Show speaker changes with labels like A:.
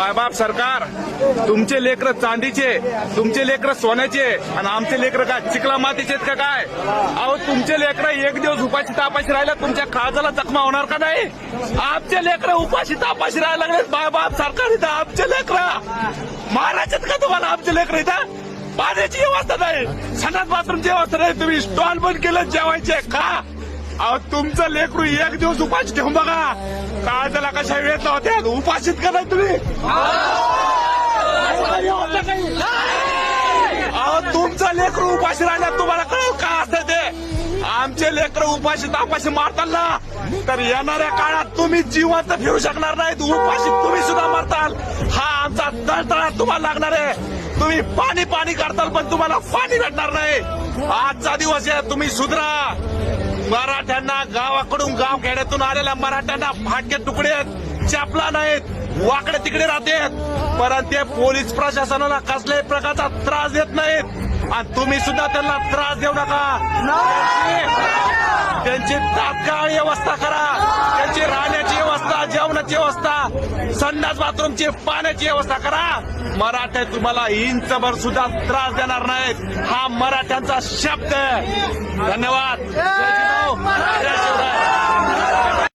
A: मायबाप सरकार, तुमचे लेकर चांदीचे, तुमचे लेकर सोन्याचे आणि आमचे लेकर काय चिखला मातीचे का काय? अहो तुमचे लेकर एक दिवस उपाशी तापाशी राहिला तुमच्या काळजाला जखमा होणार का नाही? आमचे लेकर उपाशी तापाशी राहायला लागले मायबाप सरकार इथं आमचे लेकर महाराजात का तुम्हाला? आमचे लेकर इथं पाण्याची व्यवस्था नाही, संडास बाथरूमची व्यवस्था नाही, तुम्ही स्टॉल बंद केलं जेवायचे का? अहो तुमचं लेकरू एक दिवस उपाशी ठेवून बघा, काळजाला कशा वेळ होत्या उपाशीत का नाही तुम्ही? अहो तुमचं लेकरू उपाशी राहिल्यात तुम्हाला कळलं का असतं ते? आमचे लेकर उपाशी तापाशी मारताना तर येणाऱ्या काळात तुम्ही जिवंत फिरू शकणार नाहीत, उपाशी तुम्ही सुद्धा मारताल. हा आमचा तळतळा तुम्हाला लागणार आहे. तुम्ही पाणी पाणी करताल पण तुम्हाला पाणी भेटणार नाही. आजचा दिवस आहे, तुम्ही सुधरा. मराठ्यांना गावाकडून गाव खेड्यातून आलेल्या मराठ्यांना फाटके तुकडे आहेत, चपला नाहीत, वाकडे तिकडे राहतात, परंतु ते पोलीस प्रशासनाला कसल्याही प्रकारचा त्रास देत नाहीत आणि तुम्ही सुद्धा त्यांना त्रास देऊ नका. त्यांची तात्काळ व्यवस्था करा, त्यांची राहण्याची व्यवस्था, जेवणाची व्यवस्था, संडास बाथरूमची पाण्याची व्यवस्था करा. मराठे तुम्हाला इंचभर सुद्धा त्रास देणार नाहीत, हा मराठ्यांचा शब्द आहे. धन्यवाद. जय जिजाऊ, जय शिवराय.